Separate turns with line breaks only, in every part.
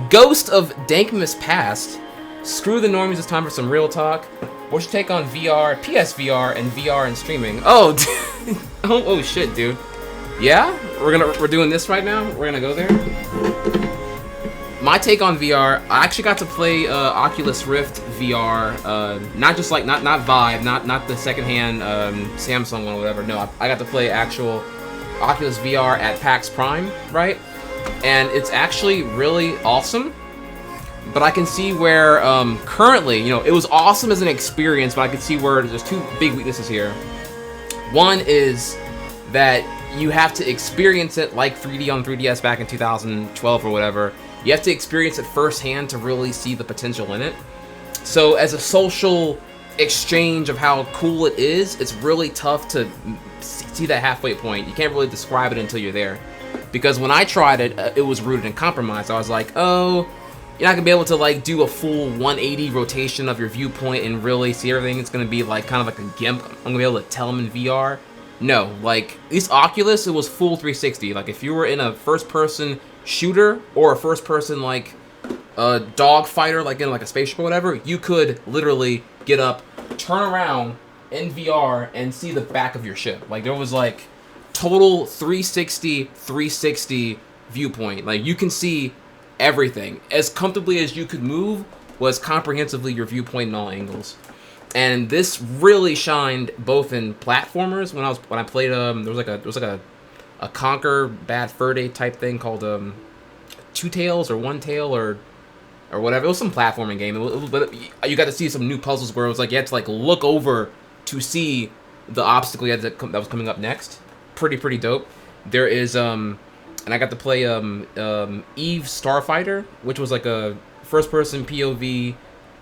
Ghost of Dankmas Past. Screw the normies, it's time for some real talk. What's your take on VR, PSVR, and VR and streaming? Oh, oh shit, dude. Yeah, we're doing this right now. We're gonna go there. My take on VR, I actually got to play Oculus Rift VR, not just like not Vive, not the secondhand Samsung one or whatever. No, I got to play actual Oculus VR at PAX Prime, right? And it's actually really awesome. But I can see where currently, you know, it was awesome as an experience, but I can see where there's two big weaknesses here. One is that you have to experience it like 3D on 3DS back in 2012 or whatever. You have to experience it firsthand to really see the potential in it. So as a social exchange of how cool it is, it's really tough to see that halfway point. You can't really describe it until you're there. Because when I tried it, it was rooted in compromise. I was like, oh, you're not gonna be able to like do a full 180 rotation of your viewpoint and really see everything. It's gonna be like kind of like a GIMP. I'm gonna be able to tell them in VR. No, like this Oculus, it was full 360. Like if you were in a first-person shooter or a first-person like dog fighter, like in like a spaceship or whatever, you could literally get up, turn around in VR and see the back of your ship. Like there was like total 360 viewpoint. Like you can see everything as comfortably as you could move was comprehensively your viewpoint in all angles. And this really shined both in platformers when I played there was like a Conquer Bad Fur Day type thing called Two Tails or One Tail or whatever. It was some platforming game. But you got to see some new puzzles where it was like you had to like look over to see the obstacle that was coming up next. Pretty dope. There is and I got to play Eve Starfighter, which was like a first-person POV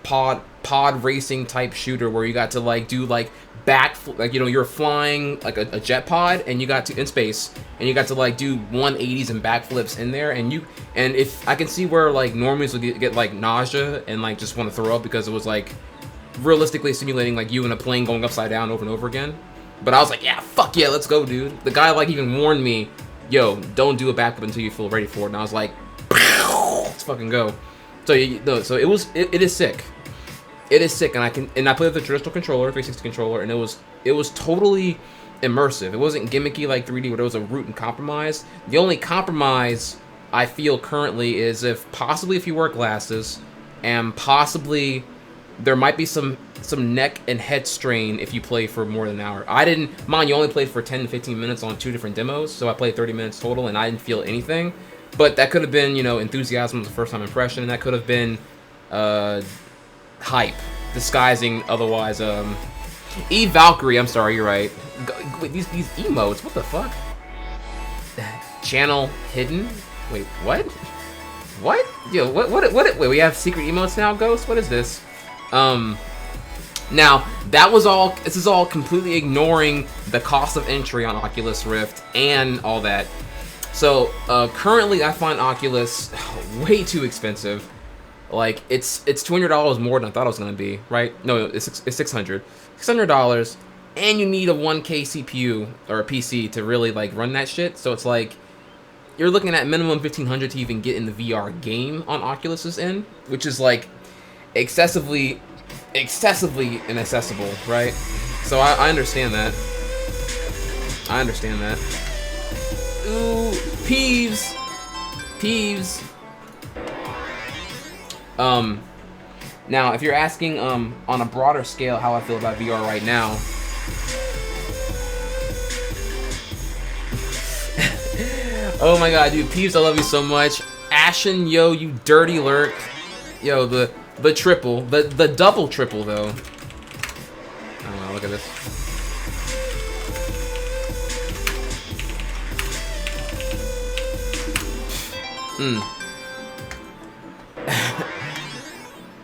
pod racing type shooter where you got to like do like like, you know, you're flying like a jet pod and you got to in space and you got to like do 180s and backflips in there, and if I can see where like normies would get like nausea and like just want to throw up because it was like realistically simulating like you in a plane going upside down over and over again. But I was like, yeah, fuck yeah, let's go, dude. The guy like even warned me, yo, don't do a backflip until you feel ready for it. And I was like, let's fucking go. So it is sick. It is sick, and I played with the traditional controller, 360 controller, and it was totally immersive. It wasn't gimmicky like 3D where there was a root and compromise. The only compromise I feel currently is if you wear glasses, and possibly there might be some neck and head strain if you play for more than an hour. You only played for 10 to 15 minutes on 2 different demos, so I played 30 minutes total, and I didn't feel anything. But that could have been, you know, enthusiasm was a first-time impression, and that could have been hype disguising otherwise. Eve Valkyrie, I'm sorry, you're right. Wait, these emotes, what the fuck? Channel hidden? Wait, what? What? Yo, what? Wait, we have secret emotes now, Ghost? What is this? Now, this is all completely ignoring the cost of entry on Oculus Rift and all that. So, currently I find Oculus way too expensive. Like, it's $200 more than I thought it was going to be, right? No, it's $600. $600, and you need a 1K CPU or a PC to really, like, run that shit. So it's like, you're looking at minimum $1,500 to even get in the VR game on Oculus's end, which is, like, excessively inaccessible, right? So I understand that. Ooh, Peeves. Now, if you're asking on a broader scale how I feel about VR right now, oh my god, dude, Peeves, I love you so much. Ashen, yo, you dirty lurk. Yo, the triple, the double triple though. Oh wow, look at this.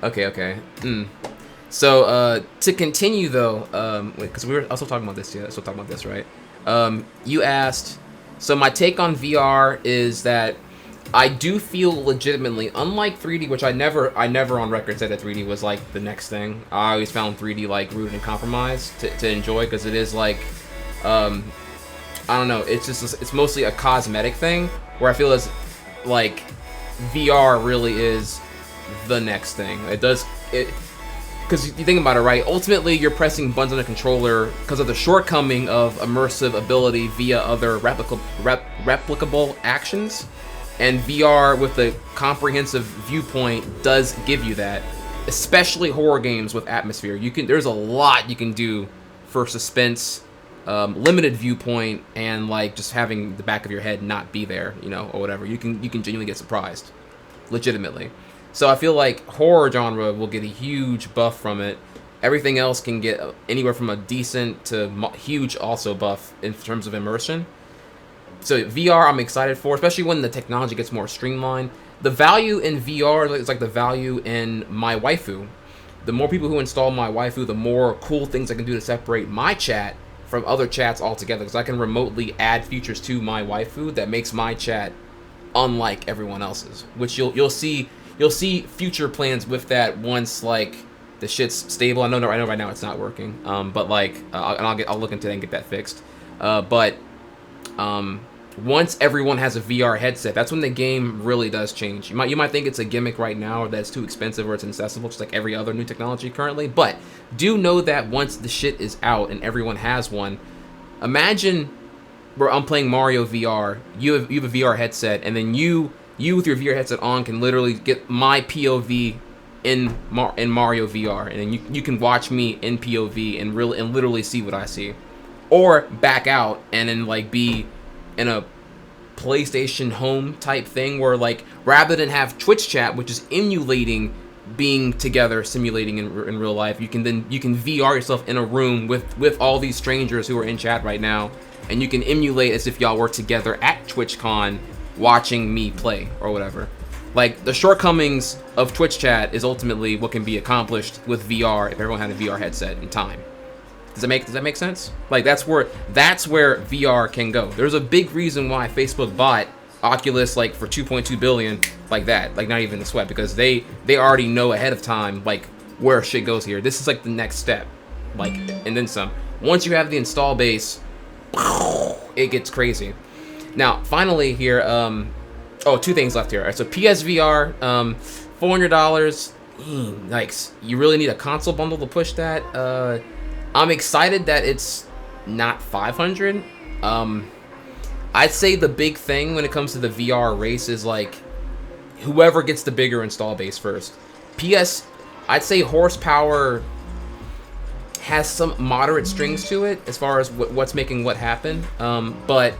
Okay. So, to continue though, because we were also talking about this, right? You asked, so my take on VR is that I do feel legitimately, unlike 3D, which I never on record said that 3D was like the next thing. I always found 3D like rooted in compromise to enjoy, because it is like, I don't know, it's mostly a cosmetic thing, where I feel as like VR really is the next thing. It does it because you think about it, right? Ultimately, you're pressing buttons on a controller because of the shortcoming of immersive ability via other replicable actions. And VR with the comprehensive viewpoint does give you that, especially horror games with atmosphere. There's a lot you can do for suspense, limited viewpoint, and like just having the back of your head not be there, or whatever. You can genuinely get surprised, legitimately. So I feel like horror genre will get a huge buff from it. Everything else can get anywhere from a decent to huge also buff in terms of immersion. So VR I'm excited for, especially when the technology gets more streamlined. The value in VR is like the value in my waifu. The more people who install my waifu, the more cool things I can do to separate my chat from other chats altogether, because I can remotely add features to my waifu that makes my chat unlike everyone else's, which you'll see future plans with that once like the shit's stable. I know right now it's not working, but like I'll look into that and get that fixed. But once everyone has a VR headset, that's when the game really does change. You might think it's a gimmick right now, or that it's too expensive, or it's inaccessible, just like every other new technology currently. But do know that once the shit is out and everyone has one, imagine where I'm playing Mario VR. You have a VR headset, and then you with your VR headset on can literally get my POV in Mario VR, and then you can watch me in POV and literally see what I see, or back out and then like be in a PlayStation home type thing where like rather than have Twitch chat, which is emulating being together, simulating in real life, you can VR yourself in a room with all these strangers who are in chat right now, and you can emulate as if y'all were together at TwitchCon watching me play or whatever. Like, the shortcomings of Twitch chat is ultimately what can be accomplished with VR if everyone had a VR headset in time. Does that make sense? Like, that's where VR can go. There's a big reason why Facebook bought Oculus like for $2.2 billion, like that, like not even a sweat, because they already know ahead of time like where shit goes here. This is like the next step, like, and then some. Once you have the install base, it gets crazy. Now, finally here, two things left here. All right, so PSVR, $400. Yikes! You really need a console bundle to push that. I'm excited that it's not $500. I'd say the big thing when it comes to the VR race is like whoever gets the bigger install base first. I'd say horsepower has some moderate strings to it as far as what's making what happen. But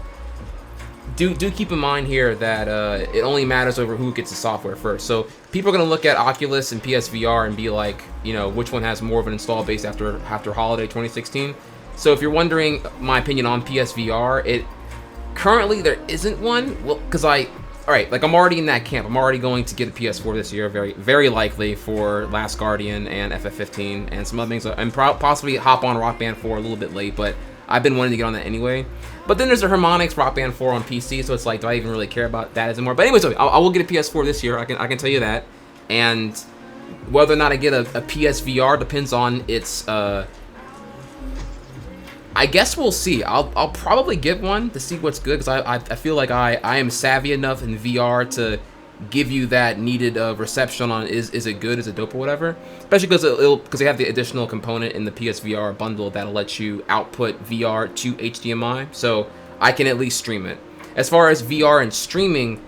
do keep in mind here that it only matters over who gets the software first. So people are going to look at Oculus and PSVR and be like, which one has more of an install base after holiday 2016. So if you're wondering my opinion on PSVR, currently there isn't one. Well, because I'm already in that camp. I'm already going to get a PS4 this year, very, very likely, for Last Guardian and FF15 and some other things, and possibly hop on Rock Band 4 a little bit late, but I've been wanting to get on that anyway. But then there's the Harmonix Rock Band 4 on PC, so it's like, do I even really care about that anymore? But anyways, I will get a PS4 this year. I can tell you that. And whether or not I get a PSVR depends on its. I guess we'll see. I'll probably get one to see what's good, because I feel like I am savvy enough in VR to give you that needed reception on is it good, is it dope, or whatever. Especially because they have the additional component in the PSVR bundle that'll let you output VR to HDMI, so I can at least stream it. As far as VR and streaming,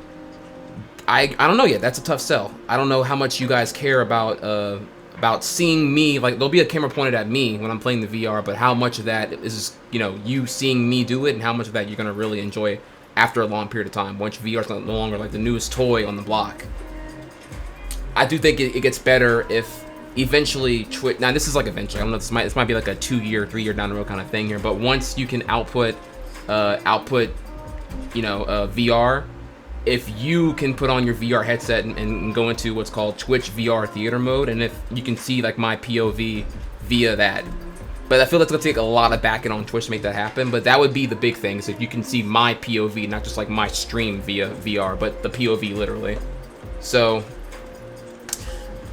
I don't know yet. That's a tough sell. I don't know how much you guys care about seeing me. Like, there'll be a camera pointed at me when I'm playing the VR, but how much of that is you seeing me do it, and how much of that you're gonna really enjoy after a long period of time, once VR is no longer like the newest toy on the block. I do think it gets better if eventually Twitch. Now this is like eventually. I don't know. This might be like a 2-year, 3-year down the road kind of thing here. But once you can output VR, if you can put on your VR headset and go into what's called Twitch VR theater mode, and if you can see like my POV via that. But I feel that's going to take a lot of backing on Twitch to make that happen. But that would be the big thing, is if you can see my POV, not just like my stream via VR, but the POV literally. So,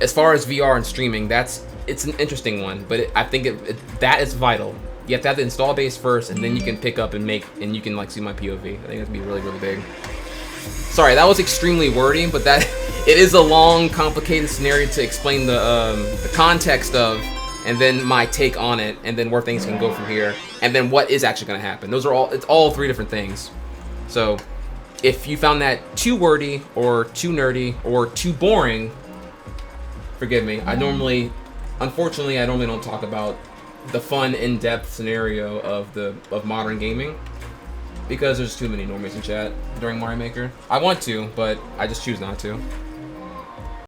as far as VR and streaming, it's an interesting one. But I think that is vital. You have to have the install base first, and then you can pick up and you can like see my POV. I think that'd be really, really big. Sorry, that was extremely wordy, but that it is a long, complicated scenario to explain the context of, and then my take on it, and then where things can go from here, and then what is actually going to happen. Those are all, it's all three different things. So if you found that too wordy, or too nerdy, or too boring, forgive me. Unfortunately, I normally don't talk about the fun, in-depth scenario of modern gaming, because there's too many normies in chat during Mario Maker. I want to, but I just choose not to.